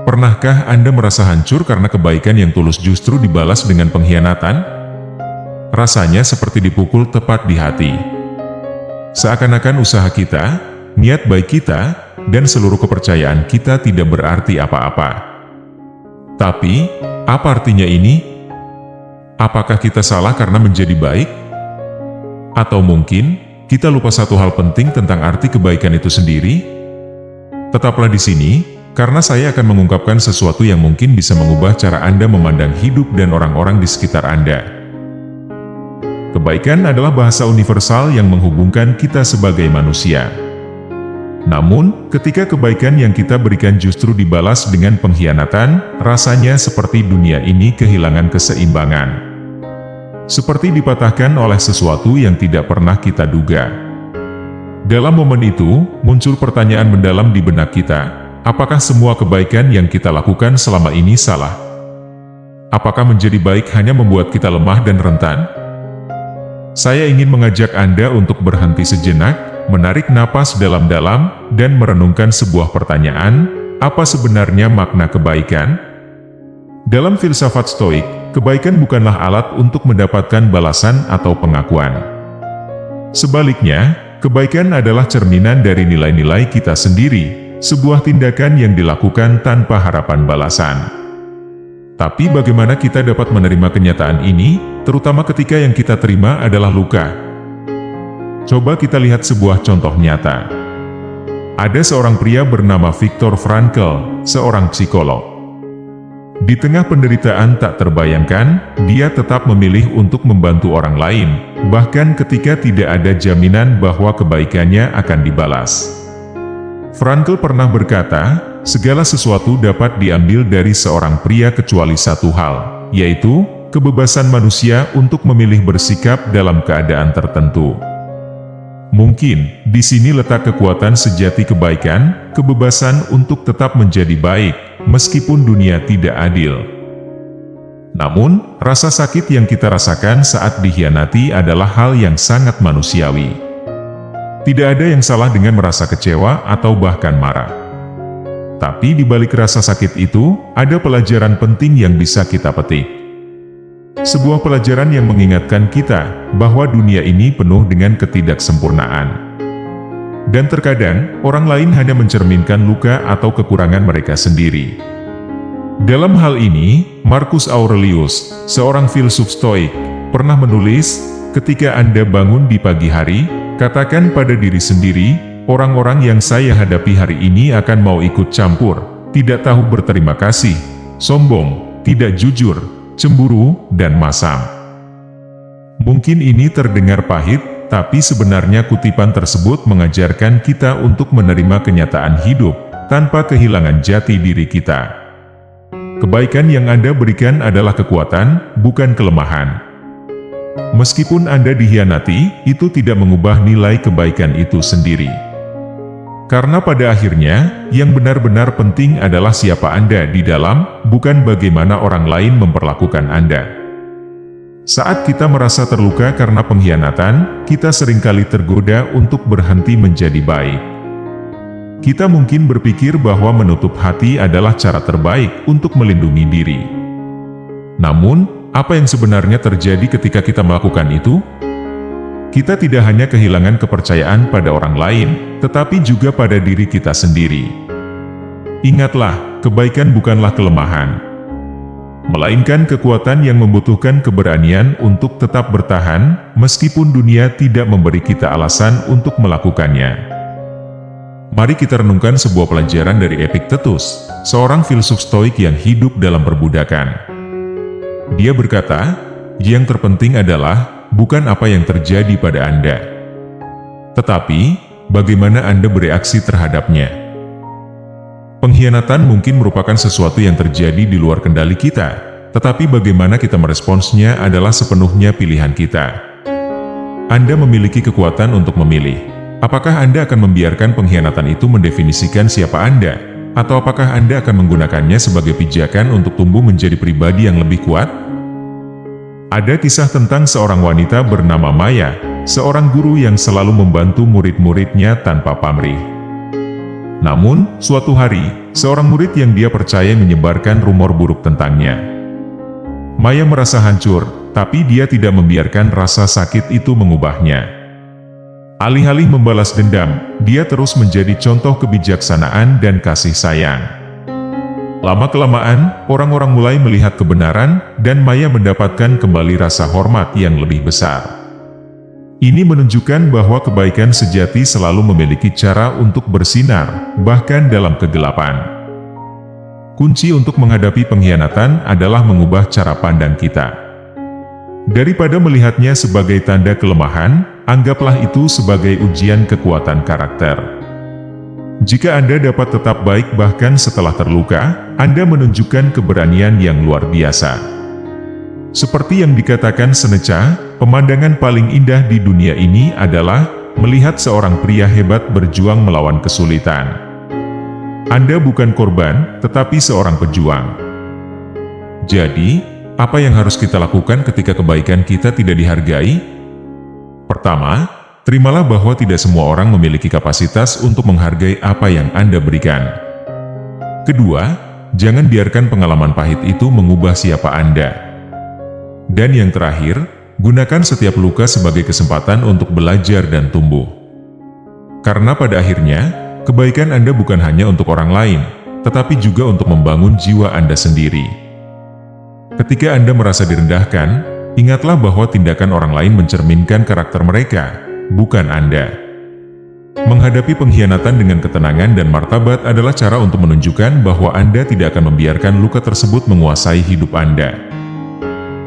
Pernahkah Anda merasa hancur karena kebaikan yang tulus justru dibalas dengan pengkhianatan? Rasanya seperti dipukul tepat di hati. Seakan-akan usaha kita, niat baik kita, dan seluruh kepercayaan kita tidak berarti apa-apa. Tapi, apa artinya ini? Apakah kita salah karena menjadi baik? Atau mungkin, kita lupa satu hal penting tentang arti kebaikan itu sendiri? Tetaplah di sini, karena saya akan mengungkapkan sesuatu yang mungkin bisa mengubah cara Anda memandang hidup dan orang-orang di sekitar Anda. Kebaikan adalah bahasa universal yang menghubungkan kita sebagai manusia. Namun, ketika kebaikan yang kita berikan justru dibalas dengan pengkhianatan, rasanya seperti dunia ini kehilangan keseimbangan. Seperti dipatahkan oleh sesuatu yang tidak pernah kita duga. Dalam momen itu, muncul pertanyaan mendalam di benak kita. Apakah semua kebaikan yang kita lakukan selama ini salah? Apakah menjadi baik hanya membuat kita lemah dan rentan? Saya ingin mengajak Anda untuk berhenti sejenak, menarik napas dalam-dalam, dan merenungkan sebuah pertanyaan, apa sebenarnya makna kebaikan? Dalam filsafat Stoik, kebaikan bukanlah alat untuk mendapatkan balasan atau pengakuan. Sebaliknya, kebaikan adalah cerminan dari nilai-nilai kita sendiri, sebuah tindakan yang dilakukan tanpa harapan balasan. Tapi bagaimana kita dapat menerima kenyataan ini, terutama ketika yang kita terima adalah luka? Coba kita lihat sebuah contoh nyata. Ada seorang pria bernama Viktor Frankl, seorang psikolog. Di tengah penderitaan tak terbayangkan, dia tetap memilih untuk membantu orang lain, bahkan ketika tidak ada jaminan bahwa kebaikannya akan dibalas. Frankl pernah berkata, segala sesuatu dapat diambil dari seorang pria kecuali satu hal, yaitu kebebasan manusia untuk memilih bersikap dalam keadaan tertentu. Mungkin, di sini letak kekuatan sejati kebaikan, kebebasan untuk tetap menjadi baik, meskipun dunia tidak adil. Namun, rasa sakit yang kita rasakan saat dikhianati adalah hal yang sangat manusiawi. Tidak ada yang salah dengan merasa kecewa atau bahkan marah. Tapi di balik rasa sakit itu, ada pelajaran penting yang bisa kita petik. Sebuah pelajaran yang mengingatkan kita bahwa dunia ini penuh dengan ketidaksempurnaan. Dan terkadang, orang lain hanya mencerminkan luka atau kekurangan mereka sendiri. Dalam hal ini, Marcus Aurelius, seorang filsuf Stoik, pernah menulis, ketika Anda bangun di pagi hari, katakan pada diri sendiri, orang-orang yang saya hadapi hari ini akan mau ikut campur, tidak tahu berterima kasih, sombong, tidak jujur, cemburu, dan masam. Mungkin ini terdengar pahit, tapi sebenarnya kutipan tersebut mengajarkan kita untuk menerima kenyataan hidup, tanpa kehilangan jati diri kita. Kebaikan yang Anda berikan adalah kekuatan, bukan kelemahan. Meskipun Anda dikhianati, itu tidak mengubah nilai kebaikan itu sendiri. Karena pada akhirnya, yang benar-benar penting adalah siapa Anda di dalam, bukan bagaimana orang lain memperlakukan Anda. Saat kita merasa terluka karena pengkhianatan, kita seringkali tergoda untuk berhenti menjadi baik. Kita mungkin berpikir bahwa menutup hati adalah cara terbaik untuk melindungi diri. Namun, apa yang sebenarnya terjadi ketika kita melakukan itu? Kita tidak hanya kehilangan kepercayaan pada orang lain, tetapi juga pada diri kita sendiri. Ingatlah, kebaikan bukanlah kelemahan, melainkan kekuatan yang membutuhkan keberanian untuk tetap bertahan, meskipun dunia tidak memberi kita alasan untuk melakukannya. Mari kita renungkan sebuah pelajaran dari Epictetus, seorang filsuf Stoik yang hidup dalam perbudakan. Dia berkata, yang terpenting adalah bukan apa yang terjadi pada Anda, tetapi bagaimana Anda bereaksi terhadapnya. Pengkhianatan mungkin merupakan sesuatu yang terjadi di luar kendali kita, tetapi bagaimana kita meresponsnya adalah sepenuhnya pilihan kita. Anda memiliki kekuatan untuk memilih. Apakah Anda akan membiarkan pengkhianatan itu mendefinisikan siapa Anda, atau apakah Anda akan menggunakannya sebagai pijakan untuk tumbuh menjadi pribadi yang lebih kuat? Ada kisah tentang seorang wanita bernama Maya, seorang guru yang selalu membantu murid-muridnya tanpa pamrih. Namun, suatu hari, seorang murid yang dia percaya menyebarkan rumor buruk tentangnya. Maya merasa hancur, tapi dia tidak membiarkan rasa sakit itu mengubahnya. Alih-alih membalas dendam, dia terus menjadi contoh kebijaksanaan dan kasih sayang. Lama-kelamaan, orang-orang mulai melihat kebenaran, dan Maya mendapatkan kembali rasa hormat yang lebih besar. Ini menunjukkan bahwa kebaikan sejati selalu memiliki cara untuk bersinar, bahkan dalam kegelapan. Kunci untuk menghadapi pengkhianatan adalah mengubah cara pandang kita. Daripada melihatnya sebagai tanda kelemahan, anggaplah itu sebagai ujian kekuatan karakter. Jika Anda dapat tetap baik bahkan setelah terluka, Anda menunjukkan keberanian yang luar biasa. Seperti yang dikatakan Seneca, pemandangan paling indah di dunia ini adalah melihat seorang pria hebat berjuang melawan kesulitan. Anda bukan korban, tetapi seorang pejuang. Jadi, apa yang harus kita lakukan ketika kebaikan kita tidak dihargai? Pertama, terimalah bahwa tidak semua orang memiliki kapasitas untuk menghargai apa yang Anda berikan. Kedua, jangan biarkan pengalaman pahit itu mengubah siapa Anda. Dan yang terakhir, gunakan setiap luka sebagai kesempatan untuk belajar dan tumbuh. Karena pada akhirnya, kebaikan Anda bukan hanya untuk orang lain, tetapi juga untuk membangun jiwa Anda sendiri. Ketika Anda merasa direndahkan, ingatlah bahwa tindakan orang lain mencerminkan karakter mereka, bukan Anda. Menghadapi pengkhianatan dengan ketenangan dan martabat adalah cara untuk menunjukkan bahwa Anda tidak akan membiarkan luka tersebut menguasai hidup Anda.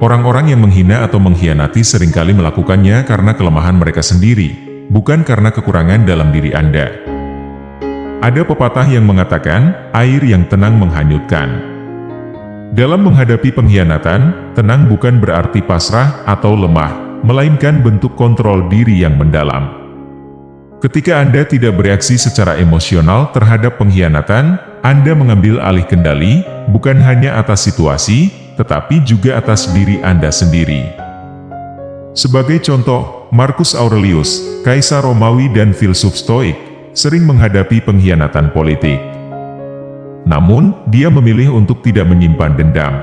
Orang-orang yang menghina atau mengkhianati seringkali melakukannya karena kelemahan mereka sendiri, bukan karena kekurangan dalam diri Anda. Ada pepatah yang mengatakan, air yang tenang menghanyutkan. Dalam menghadapi pengkhianatan, tenang bukan berarti pasrah atau lemah, melainkan bentuk kontrol diri yang mendalam. Ketika Anda tidak bereaksi secara emosional terhadap pengkhianatan, Anda mengambil alih kendali, bukan hanya atas situasi, tetapi juga atas diri Anda sendiri. Sebagai contoh, Marcus Aurelius, kaisar Romawi dan filsuf Stoik, sering menghadapi pengkhianatan politik. Namun, dia memilih untuk tidak menyimpan dendam.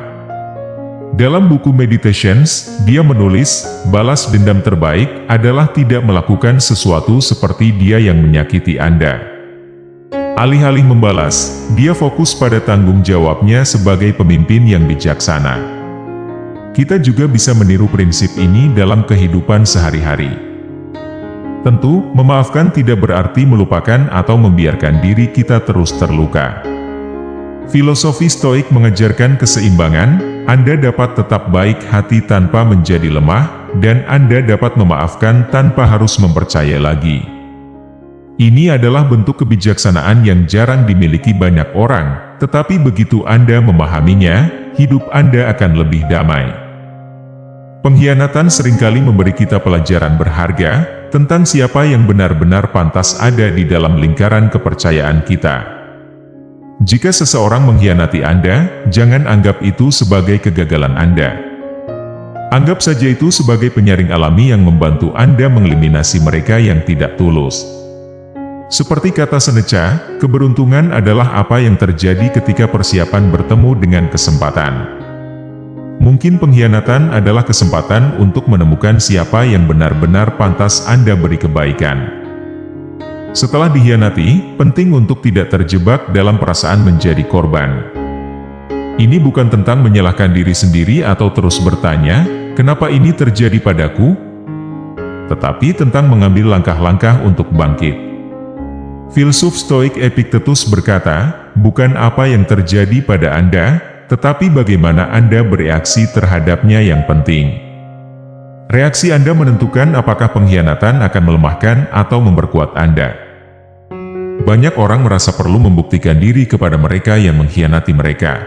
Dalam buku Meditations, dia menulis, balas dendam terbaik adalah tidak melakukan sesuatu seperti dia yang menyakiti Anda. Alih-alih membalas, dia fokus pada tanggung jawabnya sebagai pemimpin yang bijaksana. Kita juga bisa meniru prinsip ini dalam kehidupan sehari-hari. Tentu, memaafkan tidak berarti melupakan atau membiarkan diri kita terus terluka. Filosofi Stoik mengajarkan keseimbangan, Anda dapat tetap baik hati tanpa menjadi lemah, dan Anda dapat memaafkan tanpa harus mempercayai lagi. Ini adalah bentuk kebijaksanaan yang jarang dimiliki banyak orang, tetapi begitu Anda memahaminya, hidup Anda akan lebih damai. Pengkhianatan seringkali memberi kita pelajaran berharga, tentang siapa yang benar-benar pantas ada di dalam lingkaran kepercayaan kita. Jika seseorang mengkhianati Anda, jangan anggap itu sebagai kegagalan Anda. Anggap saja itu sebagai penyaring alami yang membantu Anda mengeliminasi mereka yang tidak tulus. Seperti kata Seneca, keberuntungan adalah apa yang terjadi ketika persiapan bertemu dengan kesempatan. Mungkin pengkhianatan adalah kesempatan untuk menemukan siapa yang benar-benar pantas Anda beri kebaikan. Setelah dikhianati, penting untuk tidak terjebak dalam perasaan menjadi korban. Ini bukan tentang menyalahkan diri sendiri atau terus bertanya, kenapa ini terjadi padaku? Tetapi tentang mengambil langkah-langkah untuk bangkit. Filsuf Stoik Epictetus berkata, bukan apa yang terjadi pada Anda, tetapi bagaimana Anda bereaksi terhadapnya yang penting. Reaksi Anda menentukan apakah pengkhianatan akan melemahkan atau memperkuat Anda. Banyak orang merasa perlu membuktikan diri kepada mereka yang mengkhianati mereka.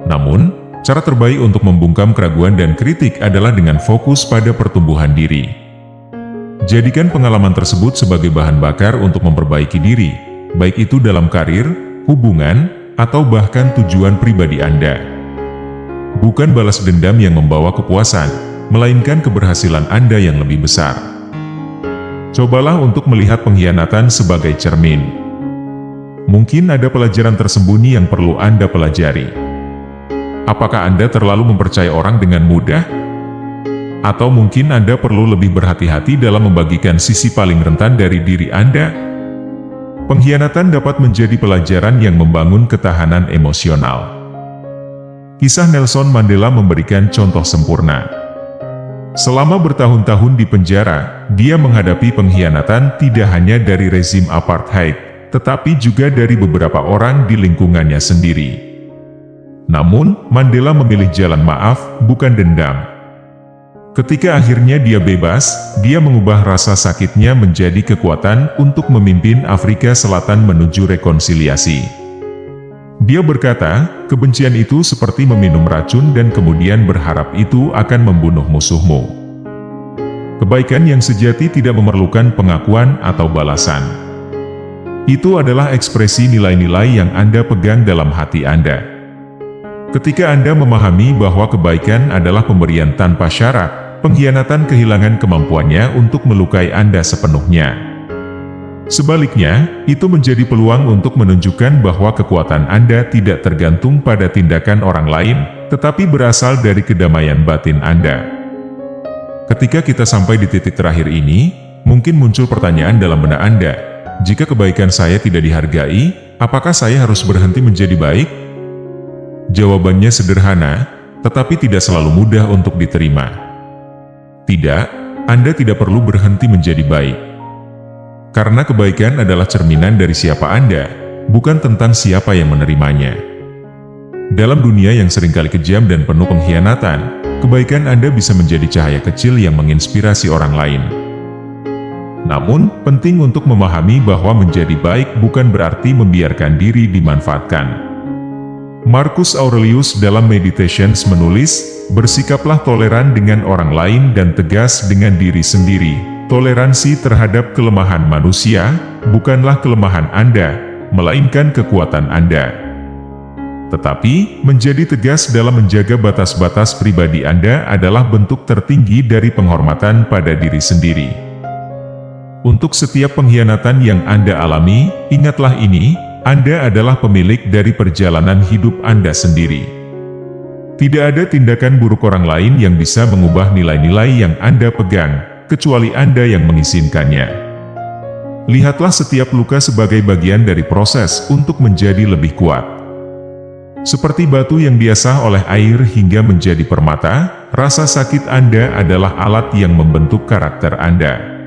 Namun, cara terbaik untuk membungkam keraguan dan kritik adalah dengan fokus pada pertumbuhan diri. Jadikan pengalaman tersebut sebagai bahan bakar untuk memperbaiki diri, baik itu dalam karir, hubungan, atau bahkan tujuan pribadi Anda. Bukan balas dendam yang membawa kepuasan, melainkan keberhasilan Anda yang lebih besar. Cobalah untuk melihat pengkhianatan sebagai cermin. mungkin ada pelajaran tersembunyi yang perlu Anda pelajari. Apakah Anda terlalu mempercayai orang dengan mudah? Atau mungkin Anda perlu lebih berhati-hati dalam membagikan sisi paling rentan dari diri Anda? Pengkhianatan dapat menjadi pelajaran yang membangun ketahanan emosional. Kisah Nelson Mandela memberikan contoh sempurna. Selama bertahun-tahun di penjara, dia menghadapi pengkhianatan tidak hanya dari rezim apartheid, tetapi juga dari beberapa orang di lingkungannya sendiri. Namun, Mandela memilih jalan maaf, bukan dendam. Ketika akhirnya dia bebas, dia mengubah rasa sakitnya menjadi kekuatan untuk memimpin Afrika Selatan menuju rekonsiliasi. Dia berkata, kebencian itu seperti meminum racun dan kemudian berharap itu akan membunuh musuhmu. Kebaikan yang sejati tidak memerlukan pengakuan atau balasan. Itu adalah ekspresi nilai-nilai yang Anda pegang dalam hati Anda. Ketika Anda memahami bahwa kebaikan adalah pemberian tanpa syarat, pengkhianatan kehilangan kemampuannya untuk melukai Anda sepenuhnya. Sebaliknya, itu menjadi peluang untuk menunjukkan bahwa kekuatan Anda tidak tergantung pada tindakan orang lain, tetapi berasal dari kedamaian batin Anda. Ketika kita sampai di titik terakhir ini, mungkin muncul pertanyaan dalam benak Anda. Jika kebaikan saya tidak dihargai, apakah saya harus berhenti menjadi baik? Jawabannya sederhana, tetapi tidak selalu mudah untuk diterima. Tidak, Anda tidak perlu berhenti menjadi baik. Karena kebaikan adalah cerminan dari siapa Anda, bukan tentang siapa yang menerimanya. Dalam dunia yang seringkali kejam dan penuh pengkhianatan, kebaikan Anda bisa menjadi cahaya kecil yang menginspirasi orang lain. Namun, penting untuk memahami bahwa menjadi baik bukan berarti membiarkan diri dimanfaatkan. Marcus Aurelius dalam Meditations menulis, bersikaplah toleran dengan orang lain dan tegas dengan diri sendiri. Toleransi terhadap kelemahan manusia, bukanlah kelemahan Anda, melainkan kekuatan Anda. Tetapi, menjadi tegas dalam menjaga batas-batas pribadi Anda adalah bentuk tertinggi dari penghormatan pada diri sendiri. Untuk setiap pengkhianatan yang Anda alami, ingatlah ini, Anda adalah pemilik dari perjalanan hidup Anda sendiri. Tidak ada tindakan buruk orang lain yang bisa mengubah nilai-nilai yang Anda pegang, kecuali Anda yang mengizinkannya. Lihatlah setiap luka sebagai bagian dari proses untuk menjadi lebih kuat. Seperti batu yang diasah oleh air hingga menjadi permata, rasa sakit Anda adalah alat yang membentuk karakter Anda.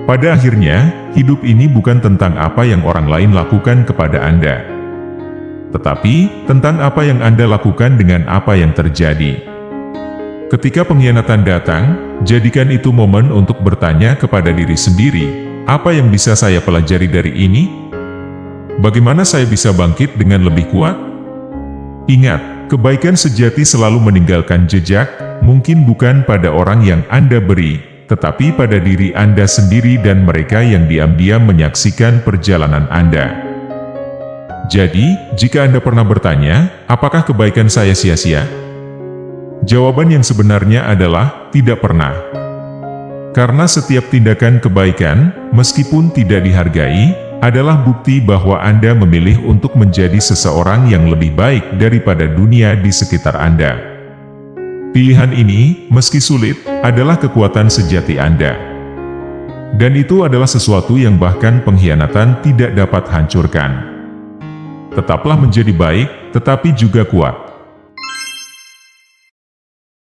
Pada akhirnya, hidup ini bukan tentang apa yang orang lain lakukan kepada Anda, tetapi tentang apa yang Anda lakukan dengan apa yang terjadi. Ketika pengkhianatan datang, jadikan itu momen untuk bertanya kepada diri sendiri, apa yang bisa saya pelajari dari ini? Bagaimana saya bisa bangkit dengan lebih kuat? Ingat, kebaikan sejati selalu meninggalkan jejak, mungkin bukan pada orang yang Anda beri, tetapi pada diri Anda sendiri dan mereka yang diam-diam menyaksikan perjalanan Anda. Jadi, jika Anda pernah bertanya, apakah kebaikan saya sia-sia? Jawaban yang sebenarnya adalah, tidak pernah. Karena setiap tindakan kebaikan, meskipun tidak dihargai, adalah bukti bahwa Anda memilih untuk menjadi seseorang yang lebih baik daripada dunia di sekitar Anda. Pilihan ini, meski sulit, adalah kekuatan sejati Anda. Dan itu adalah sesuatu yang bahkan pengkhianatan tidak dapat hancurkan. Tetaplah menjadi baik, tetapi juga kuat.